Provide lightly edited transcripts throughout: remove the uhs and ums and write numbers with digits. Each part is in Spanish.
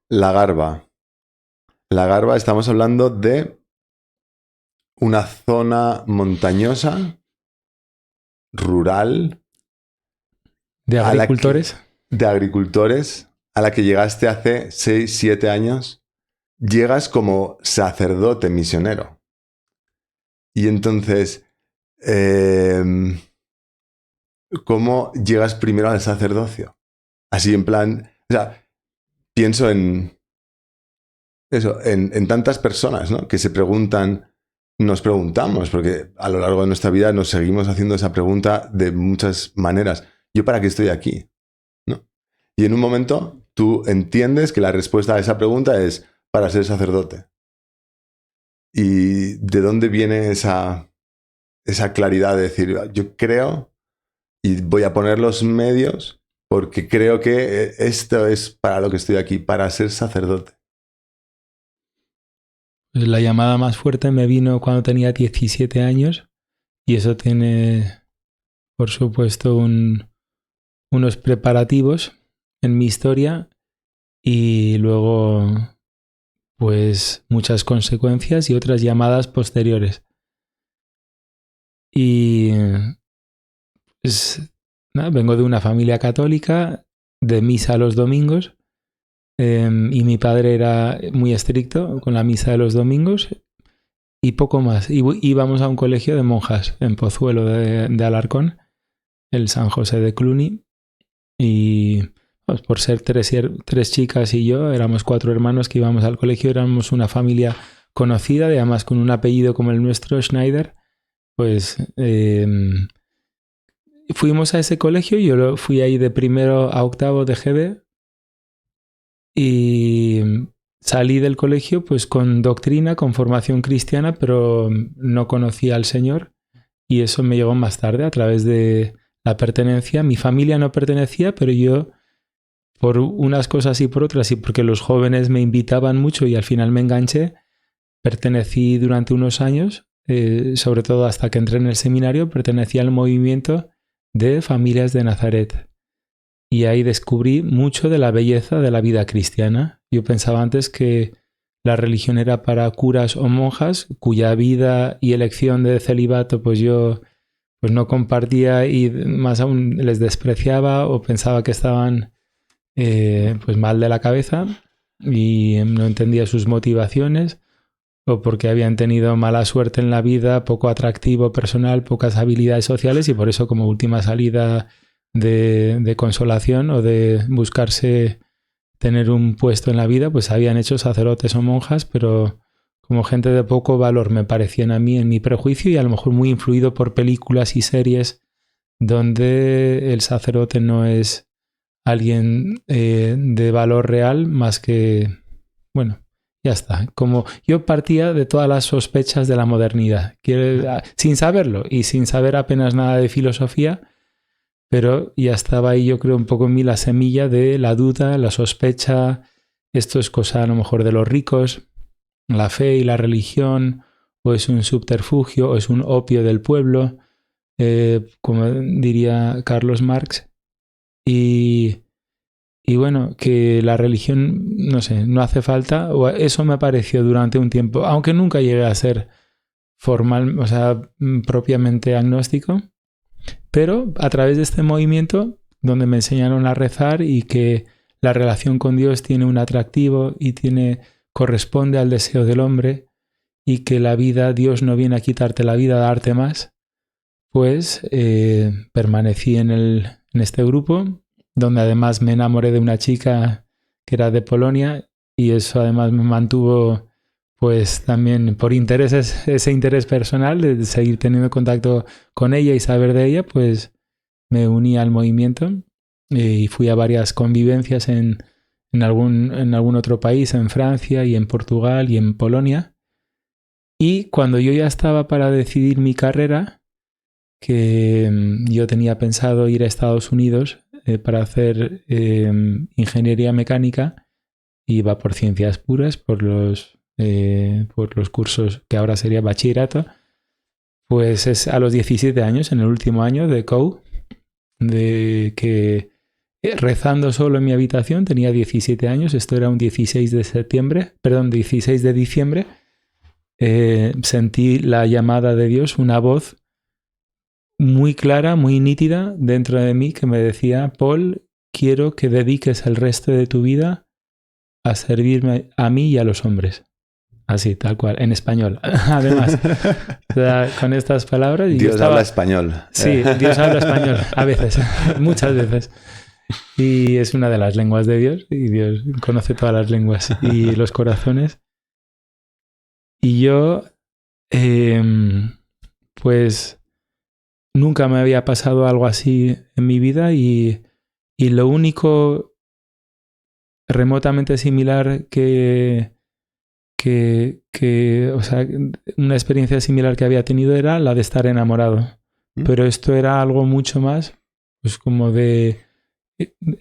La Garba. La Garba, estamos hablando de una zona montañosa, rural, ¿De a la agricultores? que, de agricultores, a la que llegaste hace 6, 7 años. Llegas como sacerdote misionero. Y entonces, eh, ¿cómo llegas primero al sacerdocio? Así en plan, o sea, pienso en eso, en tantas personas, ¿no? Que se preguntan, nos preguntamos, porque a lo largo de nuestra vida nos seguimos haciendo esa pregunta de muchas maneras. ¿Yo para qué estoy aquí? ¿No? Y en un momento tú entiendes que la respuesta a esa pregunta es para ser sacerdote. ¿Y de dónde viene esa claridad de decir, yo creo y voy a poner los medios porque creo que esto es para lo que estoy aquí, para ser sacerdote? Pues la llamada más fuerte me vino cuando tenía 17 años y eso tiene, por supuesto, unos preparativos en mi historia y luego, pues, muchas consecuencias y otras llamadas posteriores. Y pues, nada, vengo de una familia católica, de misa los domingos, y mi padre era muy estricto con la misa de los domingos y poco más. Y íbamos a un colegio de monjas en Pozuelo de Alarcón, el San José de Cluny, y pues, por ser tres chicas y yo, éramos 4 hermanos que íbamos al colegio, éramos una familia conocida, y además con un apellido como el nuestro, Schneider, pues fuimos a ese colegio. Yo fui ahí de primero a octavo de GB y salí del colegio pues con doctrina, con formación cristiana, pero no conocía al Señor, y eso me llegó más tarde a través de la pertenencia. Mi familia no pertenecía, pero yo, por unas cosas y por otras, y porque los jóvenes me invitaban mucho y al final me enganché, pertenecí durante unos años, sobre todo hasta que entré en el seminario, pertenecía al movimiento de Familias de Nazaret. Y ahí descubrí mucho de la belleza de la vida cristiana. Yo pensaba antes que la religión era para curas o monjas, cuya vida y elección de celibato pues yo pues no compartía y más aún les despreciaba o pensaba que estaban pues mal de la cabeza y no entendía sus motivaciones, o porque habían tenido mala suerte en la vida, poco atractivo personal, pocas habilidades sociales, y por eso como última salida de consolación o de buscarse tener un puesto en la vida, pues habían hecho sacerdotes o monjas, pero como gente de poco valor me parecían a mí en mi prejuicio, y a lo mejor muy influido por películas y series donde el sacerdote no es alguien de valor real más que, bueno, ya está. Como yo partía de todas las sospechas de la modernidad, sin saberlo y sin saber apenas nada de filosofía, pero ya estaba ahí, yo creo, un poco en mí la semilla de la duda, la sospecha. Esto es cosa a lo mejor de los ricos, la fe y la religión, o es un subterfugio, o es un opio del pueblo, como diría Carlos Marx. Y bueno, que la religión, no sé, no hace falta, o eso me pareció durante un tiempo, aunque nunca llegué a ser formal, o sea, propiamente agnóstico, pero a través de este movimiento donde me enseñaron a rezar y que la relación con Dios tiene un atractivo y corresponde al deseo del hombre, y que la vida, Dios no viene a quitarte la vida, a darte más, pues permanecí en este grupo, donde además me enamoré de una chica que era de Polonia, y eso además me mantuvo pues también por intereses, ese interés personal de seguir teniendo contacto con ella y saber de ella, pues me uní al movimiento y fui a varias convivencias en algún otro país, en Francia y en Portugal y en Polonia. Y cuando yo ya estaba para decidir mi carrera, que yo tenía pensado ir a Estados Unidos para hacer ingeniería mecánica, iba por ciencias puras, por los cursos que ahora sería bachillerato, pues es a los 17 años, en el último año de COU, de que rezando solo en mi habitación, tenía 17 años, esto era un 16 de diciembre, sentí la llamada de Dios, una voz muy clara, muy nítida dentro de mí que me decía: Paul, quiero que dediques el resto de tu vida a servirme a mí y a los hombres. Así, tal cual, en español. Además, o sea, con estas palabras... Dios habla español. Sí, Dios habla español, a veces, muchas veces. Y es una de las lenguas de Dios, y Dios conoce todas las lenguas y los corazones. Y yo, pues, nunca me había pasado algo así en mi vida, y lo único remotamente similar o sea, una experiencia similar que había tenido era la de estar enamorado. Pero esto era algo mucho más, pues como de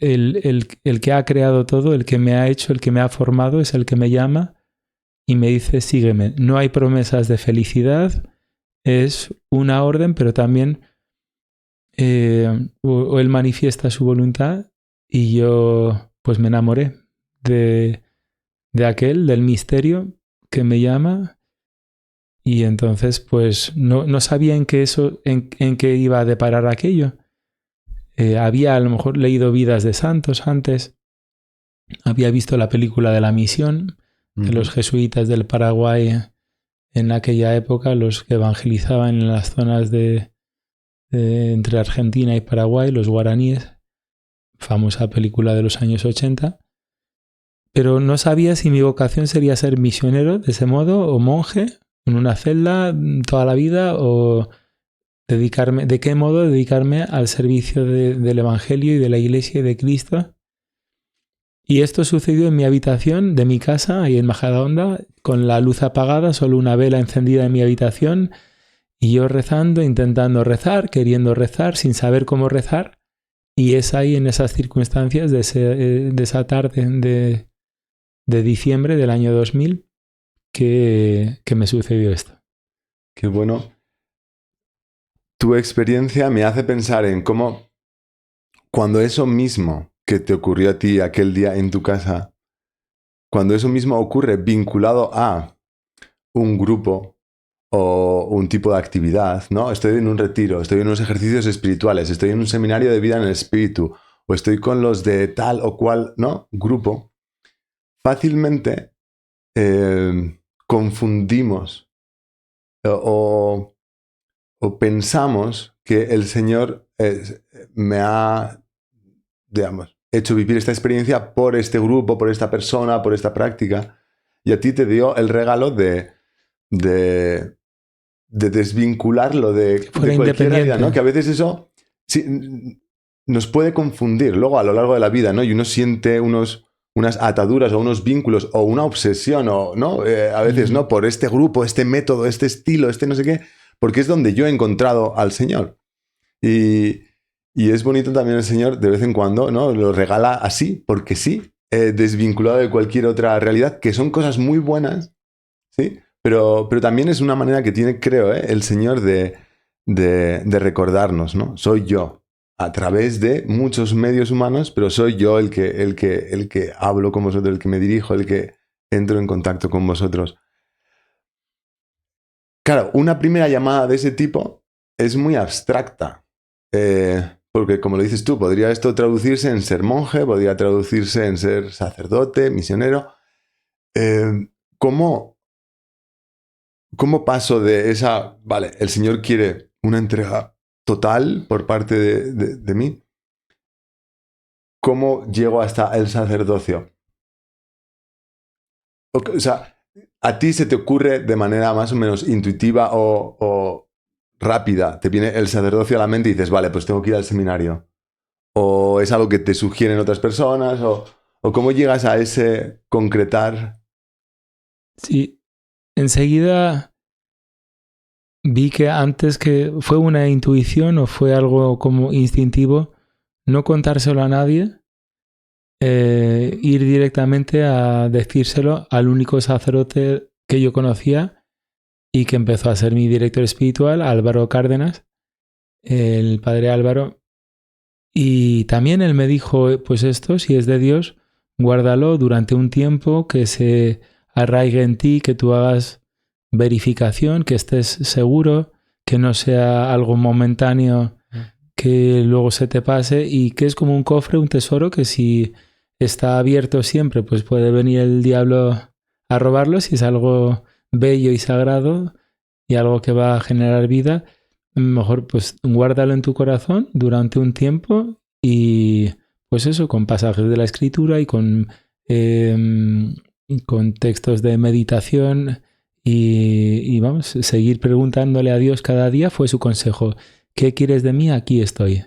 el que ha creado todo, el que me ha hecho, el que me ha formado, es el que me llama y me dice: sígueme. No hay promesas de felicidad, es una orden, pero también o él manifiesta su voluntad, y yo pues me enamoré de aquel, del misterio que me llama. Y entonces pues no sabía en qué iba a deparar aquello. Había a lo mejor leído vidas de santos antes, había visto la película de La Misión, de los jesuitas del Paraguay en aquella época, los que evangelizaban en las zonas entre Argentina y Paraguay, los guaraníes, famosa película de los años 80. Pero no sabía si mi vocación sería ser misionero de ese modo, o monje en una celda toda la vida, o de qué modo dedicarme al servicio del Evangelio y de la Iglesia y de Cristo. Y esto sucedió en mi habitación de mi casa, ahí en Majadahonda, con la luz apagada, solo una vela encendida en mi habitación, y yo rezando, intentando rezar, queriendo rezar, sin saber cómo rezar. Y es ahí, en esas circunstancias de esa tarde de diciembre del año 2000 que me sucedió esto. Qué bueno. Tu experiencia me hace pensar en cómo, cuando eso mismo que te ocurrió a ti aquel día en tu casa, cuando eso mismo ocurre vinculado a un grupo o un tipo de actividad, ¿no? Estoy en un retiro, estoy en unos ejercicios espirituales, estoy en un seminario de vida en el espíritu, o estoy con los de tal o cual, ¿no?, grupo, fácilmente confundimos o pensamos que el Señor me ha, digamos, hecho vivir esta experiencia por este grupo, por esta persona, por esta práctica, y a ti te dio el regalo de desvincularlo de cualquier realidad, ¿no? Que a veces eso sí, nos puede confundir luego a lo largo de la vida, ¿no? Y uno siente unas ataduras o unos vínculos o una obsesión, o, ¿no? A veces, ¿no? Por este grupo, este método, este estilo, este no sé qué, porque es donde yo he encontrado al Señor. Y es bonito también el Señor de vez en cuando, ¿no? Lo regala así, porque sí, desvinculado de cualquier otra realidad, que son cosas muy buenas, ¿sí? Pero también es una manera que tiene, creo, el Señor de recordarnos, ¿no? Soy yo, a través de muchos medios humanos, pero soy yo el que hablo con vosotros, el que me dirijo, el que entro en contacto con vosotros. Claro, una primera llamada de ese tipo es muy abstracta, porque como lo dices tú, podría esto traducirse en ser monje, podría traducirse en ser sacerdote, misionero. ¿Cómo paso de esa, vale, el Señor quiere una entrega total por parte de mí? ¿Cómo llego hasta el sacerdocio? O sea, ¿a ti se te ocurre de manera más o menos intuitiva o rápida? ¿Te viene el sacerdocio a la mente y dices, vale, pues tengo que ir al seminario? ¿O es algo que te sugieren otras personas? ¿O cómo llegas a ese concretar? Sí, enseguida vi que antes, que fue una intuición o fue algo como instintivo, no contárselo a nadie, ir directamente a decírselo al único sacerdote que yo conocía y que empezó a ser mi director espiritual, Álvaro Cárdenas, el padre Álvaro. Y también él me dijo, pues esto, si es de Dios, guárdalo durante un tiempo, que se arraigue en ti, que tú hagas verificación, que estés seguro, que no sea algo momentáneo que luego se te pase, y que es como un cofre, un tesoro, que si está abierto siempre, pues puede venir el diablo a robarlo. Si es algo bello y sagrado y algo que va a generar vida, mejor pues guárdalo en tu corazón durante un tiempo, y pues eso, con pasajes de la Escritura y con textos de meditación, y vamos, seguir preguntándole a Dios cada día fue su consejo. ¿Qué quieres de mí? Aquí estoy.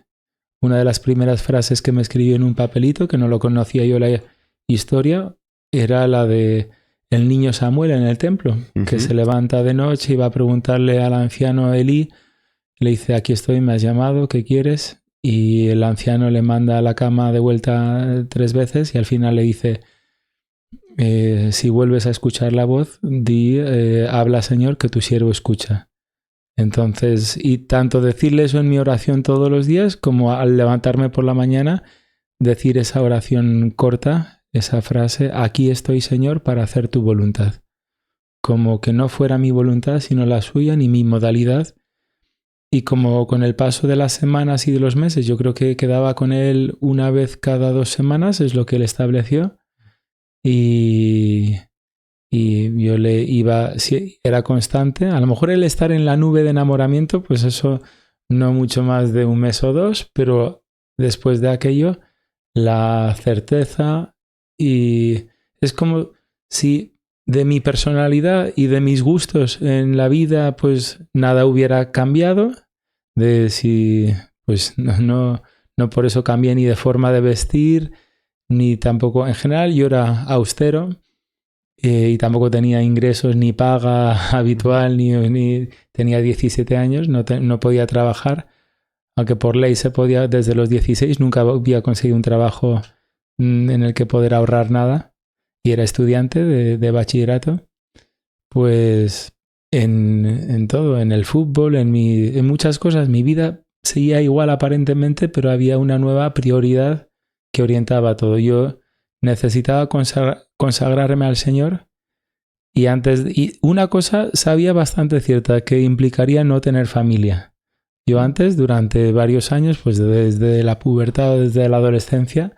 Una de las primeras frases que me escribió en un papelito, que no lo conocía yo la historia, era la de el niño Samuel en el templo, que se levanta de noche y va a preguntarle al anciano Elí, le dice, aquí estoy, me has llamado, ¿qué quieres? Y el anciano le manda a la cama de vuelta 3 veces y al final le dice, si vuelves a escuchar la voz, di, habla Señor, que tu siervo escucha. Entonces, y tanto decirle eso en mi oración todos los días, como al levantarme por la mañana, decir esa oración corta, esa frase, aquí estoy Señor para hacer tu voluntad. Como que no fuera mi voluntad, sino la suya, ni mi modalidad. Y como con el paso de las semanas y de los meses, yo creo que quedaba con él una vez cada 2 semanas, es lo que él estableció. Y yo le iba, sí, era constante. A lo mejor el estar en la nube de enamoramiento, pues eso no mucho más de 1 mes o 2, pero después de aquello, la certeza, y es como si de mi personalidad y de mis gustos en la vida, pues nada hubiera cambiado, de si, pues no por eso cambié ni de forma de vestir, ni tampoco, en general yo era austero, y tampoco tenía ingresos ni paga habitual, ni tenía 17 años, no podía trabajar, aunque por ley se podía desde los 16, nunca había conseguido un trabajo en el que poder ahorrar nada, y era estudiante de bachillerato. Pues en todo, en el fútbol, en muchas cosas, mi vida seguía igual aparentemente, pero había una nueva prioridad que orientaba todo. Yo necesitaba consagrarme al Señor, y una cosa sabía bastante cierta, que implicaría no tener familia. Yo antes, durante varios años, pues desde la pubertad o desde la adolescencia,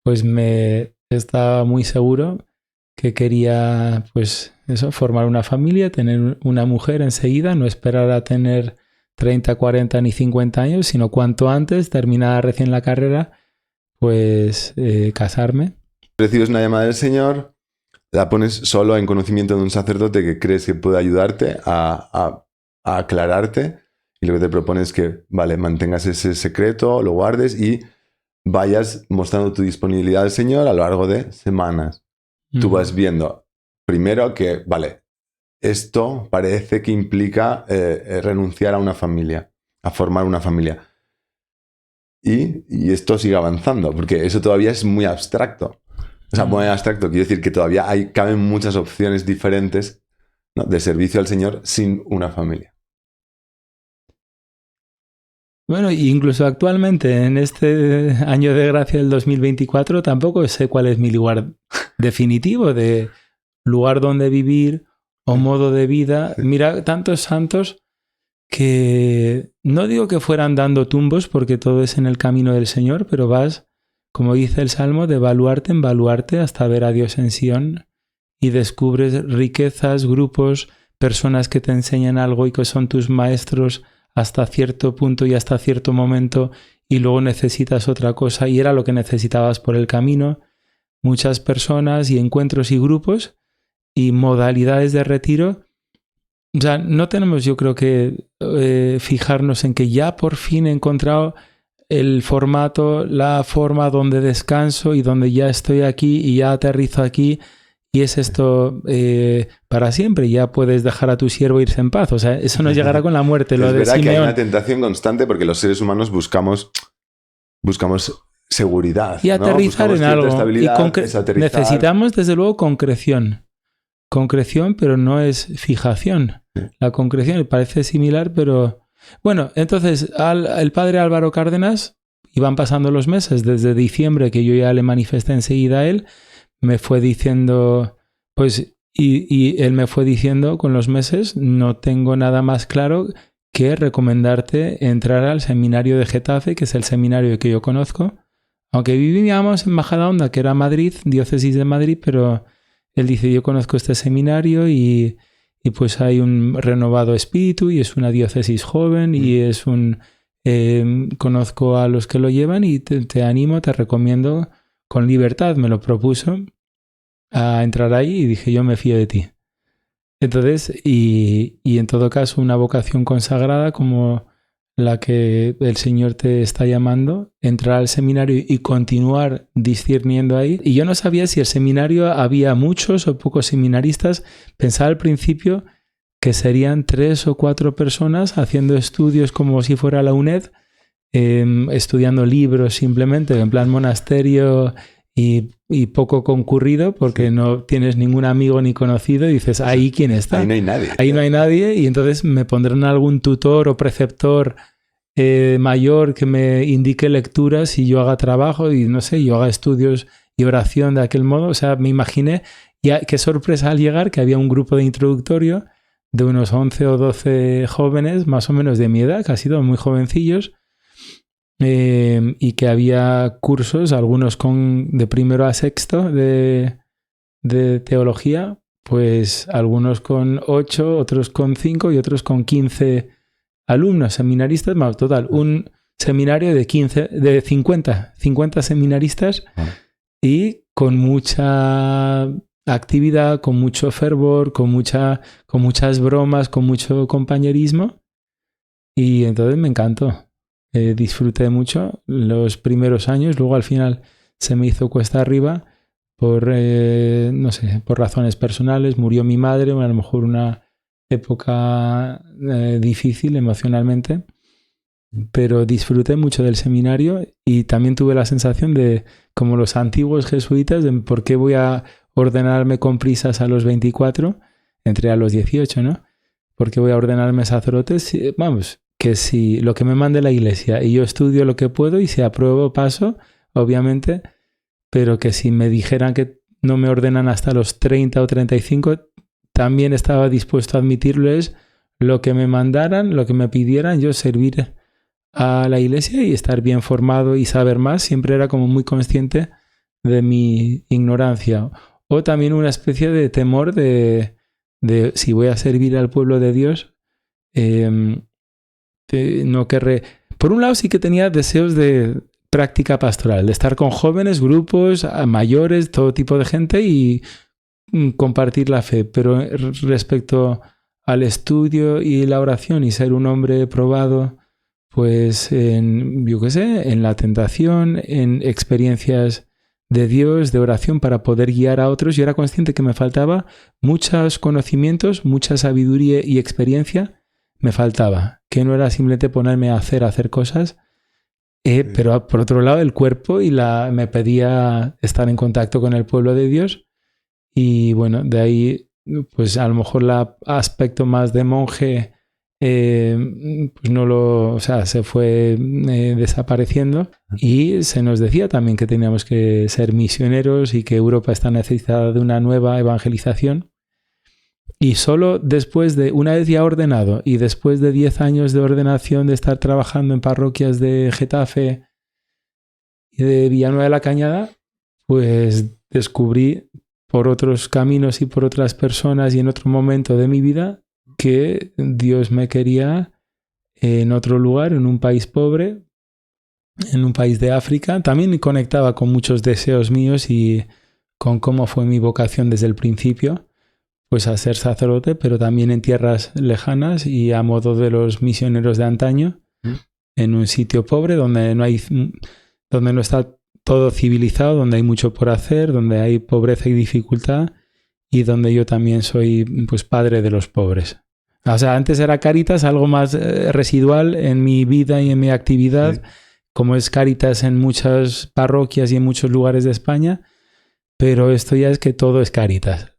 pues me estaba muy seguro que quería, pues eso, formar una familia, tener una mujer enseguida, no esperar a tener 30, 40 ni 50 años, sino cuanto antes, terminada recién la carrera, pues casarme. Recibes una llamada del Señor, la pones solo en conocimiento de un sacerdote que crees que puede ayudarte a aclararte, y lo que te propone es que, vale, mantengas ese secreto, lo guardes y vayas mostrando tu disponibilidad al Señor a lo largo de semanas. Tú vas viendo primero que, vale, esto parece que implica renunciar a una familia, a formar una familia. Y esto sigue avanzando, porque eso todavía es muy abstracto. O sea, muy abstracto, quiero decir que todavía caben muchas opciones diferentes, ¿no?, de servicio al Señor sin una familia. Bueno, incluso actualmente, en este año de gracia del 2024, tampoco sé cuál es mi lugar definitivo de lugar donde vivir o modo de vida. Mira, tantos santos que no digo que fueran dando tumbos, porque todo es en el camino del Señor, pero vas, como dice el Salmo, de baluarte en baluarte hasta ver a Dios en Sion, y descubres riquezas, grupos, personas que te enseñan algo y que son tus maestros hasta cierto punto y hasta cierto momento, y luego necesitas otra cosa, y era lo que necesitabas por el camino. Muchas personas y encuentros y grupos y modalidades de retiro. O sea, no tenemos, yo creo que fijarnos en que ya por fin he encontrado el formato, la forma donde descanso y donde ya estoy aquí y ya aterrizo aquí, y es esto para siempre. Ya puedes dejar a tu siervo irse en paz. O sea, eso nos llegará con la muerte. Lo es de verdad Simeón. Que hay una tentación constante porque los seres humanos buscamos seguridad y aterrizar, ¿no?, en algo. Y aterrizar. Necesitamos, desde luego, concreción. Concreción, pero no es fijación. Sí. La concreción parece similar, pero... Bueno, entonces, el padre Álvaro Cárdenas iban pasando los meses, desde diciembre, que yo ya le manifesté enseguida a él, me fue diciendo, pues, y él me fue diciendo con los meses, no tengo nada más claro que recomendarte entrar al seminario de Getafe, que es el seminario que yo conozco, aunque vivíamos en Majadahonda, que era Madrid, diócesis de Madrid, pero él dice, yo conozco este seminario y pues hay un renovado espíritu y es una diócesis joven y es un... conozco a los que lo llevan y te animo, te recomiendo con libertad. Me lo propuso a entrar ahí y dije, yo me fío de ti. Entonces, y en todo caso, una vocación consagrada como la que el Señor te está llamando, entrar al seminario y continuar discerniendo ahí. Y yo no sabía si el seminario había muchos o pocos seminaristas. Pensaba al principio que serían 3 o 4 personas haciendo estudios como si fuera la UNED, estudiando libros simplemente, en plan monasterio y poco concurrido porque no tienes ningún amigo ni conocido y dices, ¿ahí quién está? Ahí no hay nadie. Ahí no hay nadie y entonces me pondrán algún tutor o preceptor mayor que me indique lecturas y yo haga trabajo y no sé, yo haga estudios y oración de aquel modo. O sea, me imaginé, y qué sorpresa al llegar que había un grupo de introductorio de unos 11 o 12 jóvenes, más o menos de mi edad, casi todos muy jovencillos, y que había cursos, algunos de primero a sexto de teología, pues algunos con 8, otros con 5 y otros con 15 alumnos, seminaristas, más total, un seminario de 50 seminaristas y con mucha actividad, con mucho fervor, con muchas bromas, con mucho compañerismo y entonces me encantó. Disfruté mucho los primeros años, luego al final se me hizo cuesta arriba por, no sé, por razones personales, murió mi madre, a lo mejor una época difícil emocionalmente, pero disfruté mucho del seminario y también tuve la sensación de, como los antiguos jesuitas, de por qué voy a ordenarme con prisas a los 24, entré a los 18, ¿no? ¿Por qué voy a ordenarme sacerdote? Vamos, que si lo que me mande la iglesia y yo estudio lo que puedo y si apruebo paso, obviamente, pero que si me dijeran que no me ordenan hasta los 30 o 35, también estaba dispuesto a admitirles lo que me mandaran, lo que me pidieran, yo servir a la iglesia y estar bien formado y saber más. Siempre era como muy consciente de mi ignorancia. O también una especie de temor de si voy a servir al pueblo de Dios, no querré... Por un lado sí que tenía deseos de práctica pastoral, de estar con jóvenes, grupos, mayores, todo tipo de gente y compartir la fe, pero respecto al estudio y la oración y ser un hombre probado, pues yo qué sé, en la tentación, en experiencias de Dios, de oración para poder guiar a otros, yo era consciente que me faltaba muchos conocimientos, mucha sabiduría y experiencia, me faltaba, que no era simplemente ponerme a hacer cosas, pero por otro lado el cuerpo me pedía estar en contacto con el pueblo de Dios. Y bueno, de ahí, pues a lo mejor el aspecto más de monje, pues se fue desapareciendo. Y se nos decía también que teníamos que ser misioneros y que Europa está necesitada de una nueva evangelización. Y solo después de, una vez ya ordenado y después de 10 años de ordenación, de estar trabajando en parroquias de Getafe y de Villanueva de la Cañada, pues descubrí por otros caminos y por otras personas y en otro momento de mi vida que Dios me quería en otro lugar, en un país pobre, en un país de África. También conectaba con muchos deseos míos y con cómo fue mi vocación desde el principio, pues a ser sacerdote, pero también en tierras lejanas y a modo de los misioneros de antaño, en un sitio pobre donde no está todo civilizado, donde hay mucho por hacer, donde hay pobreza y dificultad y donde yo también soy pues padre de los pobres. O sea, antes era Cáritas algo más residual en mi vida y en mi actividad, sí, como es Cáritas en muchas parroquias y en muchos lugares de España, pero esto ya es que todo es Cáritas.